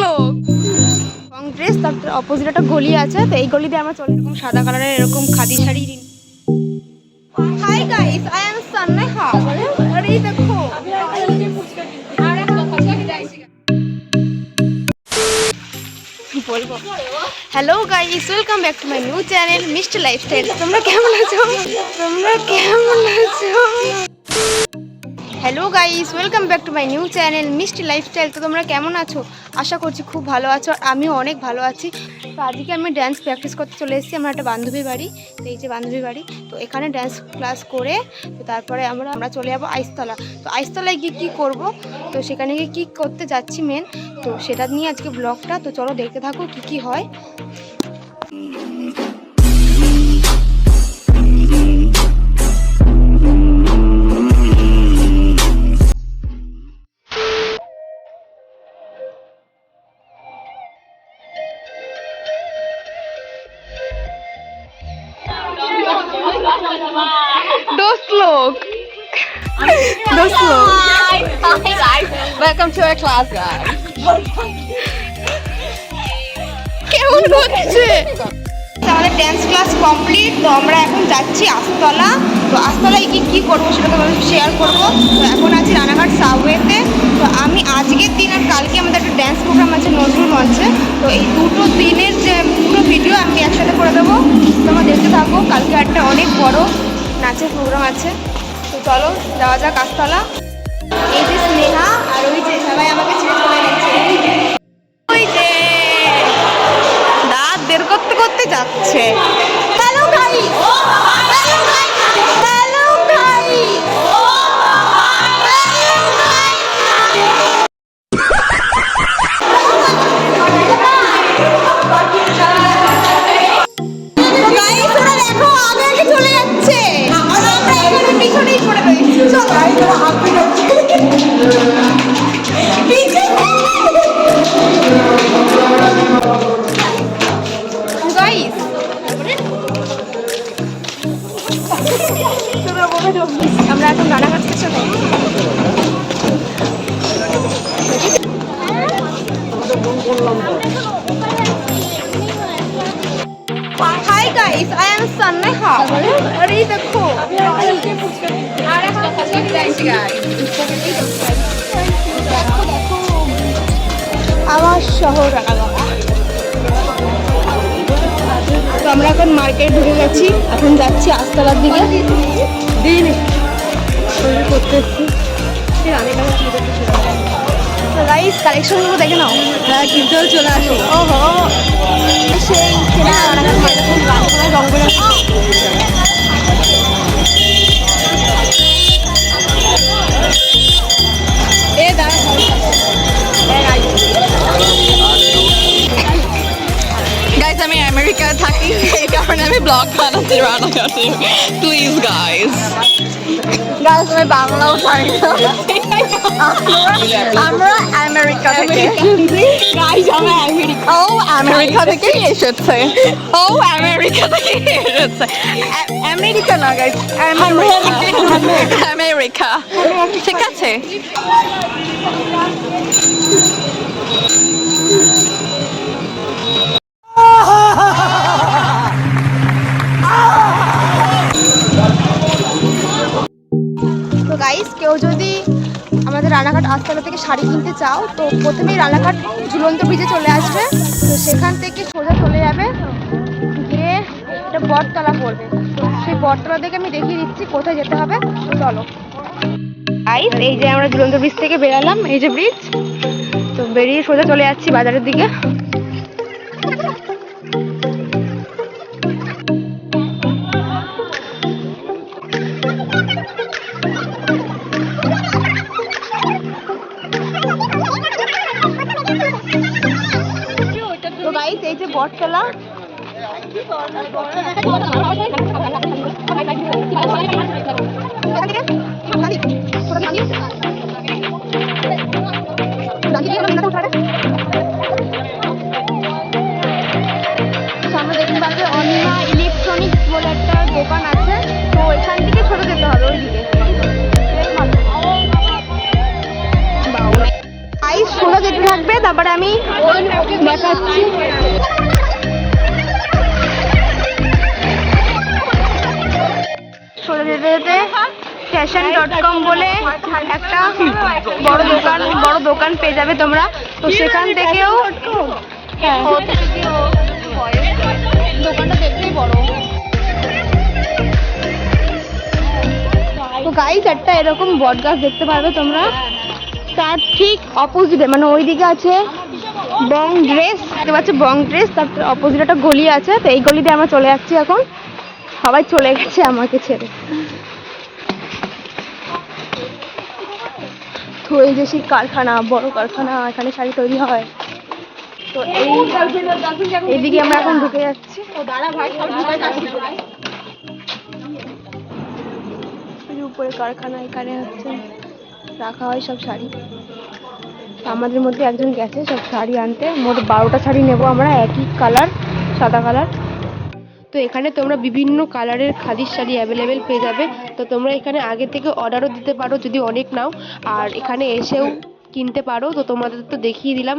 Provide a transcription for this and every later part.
লোক কংগ্রেস, তারপরে অপোজিট একটা গলি আছে, তো এই গলি দিয়ে আমরা চলে এরকম সাদা কালারের এরকম khadi sari. Hi guys, I am Sanneha. আরে এই দেখো, বলবো hello guys, welcome back to my new channel Mishti Lifestyle. তোমরা কেমন আছো? Hello guys, welcome back to my new channel Mishti Lifestyle. তো তোমরা কেমন আছো? আশা করছি খুব ভালো আছো, আর আমিও অনেক ভালো আছি। তো আজকে আমি ড্যান্স প্র্যাকটিস করতে চলে এসেছি আমার একটা বান্ধবীর বাড়ি। তো এই যে বান্ধবীর বাড়ি, তো এখানে ড্যান্স ক্লাস করে তো তারপরে আমরা চলে যাবো আইসতলা। তো আইসতলায় গিয়ে কী করবো, তো সেখানে গিয়ে কী করতে যাচ্ছি মেন, তো সেটা নিয়ে আজকে ব্লগটা। তো চলো দেখতে থাকো কী কী হয়। दोस्त लोग Hi guys, welcome to our class guys. কেমন হচ্ছে? আমাদের ড্যান্স ক্লাস কমপ্লিট। তো আমরা এখন যাচ্ছি আস্তলা। তো আস্তলায় কি করবো সেটা তোমাদের শেয়ার করবো। তো এখন আছি রানাঘাট সাবওয়েতে। তো আমি আজকের দিন আর কালকে আমাদের একটা ড্যান্স প্রোগ্রাম আছে নজরুল মঞ্চে। তো এই দুটো দিনের যে পুরো ভিডিও আমি একসাথে করে দেবো, তোমরা দেখতে থাকো। কালকে একটা অনেক বড় নাচের প্রোগ্রাম আছে। তো চলো যাওয়া যাক আস্তলা। এই যে স্নেহা আর ওই যে সবাই আমাকে ছেড়ে চলে গেছে। ওই যে দাঁত বের করতে করতে যাচ্ছে। Hello guys, hello guys, hello guys, দেখো আগে আগে চলে যাচ্ছে, আর আমরা এখানে পিছনেই পড়ে রয়েছি। চলো হাত গাইস, আমরা এখন রানাঘাট স্টেশনে। Hi guys, I am Sanneha. আরে এই দেখো, আমার শহর রানাঘাট। তো আমরা এখন মার্কেট ঢুকে গেছি, এখন যাচ্ছি আস্তলার দিকে। দিন করতে এসছি রাইস কালেকশনগুলো দেখে নাও। হ্যাঁ, কিনতেও চলে আসো। ওহো, সেই রং বেরঙ। Guys, আমি আমেরিকা থাকি, এই কারণে আমি ব্লগ বানাচ্ছি রানাঘাটে। Please guys. গাইস, আমি বাংলাও জানি না। আমরা আমেরিকা থেকে। গাইস, আমরা আমেরিকা। ও আমেরিকা থেকে এসেছে। ও আমেরিকা থেকে এসেছে। আমেরিকা না গাইস, আমেরিকা। ঠিক আছে। তো গাইস, কেউ যদি আমাদের রানাঘাট আস্তলা থেকে শাড়ি কিনতে চাও, তো প্রথমেই রানাঘাট ঝুলন্ত ব্রিজে চলে আসবে। তো সেখান থেকে সোজা চলে যাবে, গিয়ে একটা বটতলা পড়বে। তো সেই বটতলা থেকে আমি দেখিয়ে দিচ্ছি কোথায় যেতে হবে। তো চলো গাইস, এই যে আমরা ঝুলন্ত ব্রিজ থেকে বেরালাম, এই যে ব্রিজ। তো বেরিয়ে সোজা চলে যাচ্ছি বাজারের দিকে। তো গাইস, এই যে বটতলা। সামনে দেখতে পাবে অনিমা ইলেকট্রনিক্স বলে একটা দোকান আছে। তো এখান থেকে ছোট যেতে হবে ওইদিকে। সোজা যেতে থাকবে, তারপরে আমি দেখাচ্ছি। চলে যেতে যেতে fashion.com বলে একটা বড় দোকান পেয়ে যাবে তোমরা, তো সেখান থেকেও দোকানটা দেখতেই বড়। তো গাইস একটা এরকম বট গাছ দেখতে পারবে তোমরা, তার ঠিক অপোজিটে মানে ওইদিকে আছে বং ড্রেস, দেখতে পাচ্ছ বং ড্রেস, তার অপোজিটে একটা গলি আছে। তো এই গলিতে আমরা চলে যাচ্ছি এখন, সবাই চলে গেছে আমাকে ছেড়ে। তো এই যে সেই কারখানা, বড় কারখানা, এখানে শাড়ি তৈরি হয়। তো এইদিকে আমরা এখন ঢুকে যাচ্ছি। উপরে কারখানা, এখানে হচ্ছে রাখা হয় সব শাড়ি। আমাদের মধ্যে একজন গেছে সব শাড়ি আনতে, মোট 12টা শাড়ি নেব আমরা, একই কালার, সাদা কালার। তো এখানে তোমরা বিভিন্ন কালারের খাদির শাড়ি অ্যাভেলেবেল পেয়ে যাবে। তো তোমরা এখানে আগে থেকে অর্ডারও দিতে পারো যদি অনেক নাও, আর এখানে এসেও কিনতে পারো। তো তোমাদের তো দেখিয়ে দিলাম।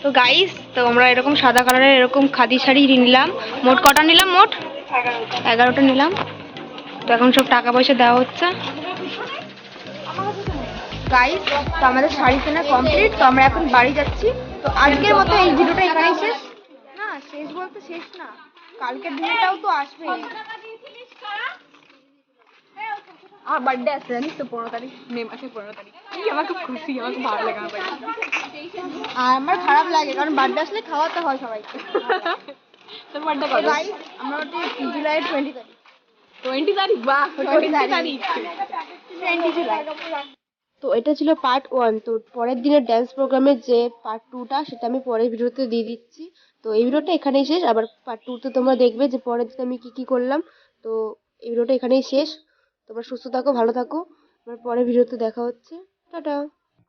তো গাইস, তো আমরা এরকম সাদা কালারের এরকম খাদি শাড়ি নিলাম। মোট কটা নিলাম? মোট 11টা নিলাম। তো এখন সব টাকা পয়সা দেওয়া হচ্ছে। গাইস, তো আমাদের শাড়ি কেনা কমপ্লিট, তো আমরা এখন বাড়ি যাচ্ছি। তো আজকের মতো এই ভিডিওটা এখানেই শেষ। না শেষ বলতে শেষ না, কালকের দিনটাও তো আসবে। আমার বার্থডে আছে জানিস তো, 15 তারিখ, মে মাসের 15 তারিখ। আমার খুব খুশি, আমার খুব ভালো লাগে আমার বার্থডে। আর আমার খারাপ লাগে, কারণ বার্থডে আসলে খাওয়াতে হয় সবাইকে। তোর বার্থডে কবে? গাইস, আমরা হচ্ছে জুলাইয়ের 20 তারিখ। 20 তারিখ? বাহ, 20 তারিখ। 20 জুলাই। তো এটা ছিল পার্ট 1। তো পরের দিনের ড্যান্স প্রোগ্রামের যে পার্ট 2টা, সেটা আমি পরের ভিডিওতে দিয়ে দিচ্ছি। তো এই ভিডিওটা এখানেই শেষ, আবার পার্ট 2তে তোমরা দেখবে যে পরের দিন আমি কি করলাম। তো এই ভিডিওটা এখানেই শেষ। তোমরা সুস্থ থাকো, ভালো থাকো, আবার পরের ভিডিওতে দেখা হচ্ছে। টাটা।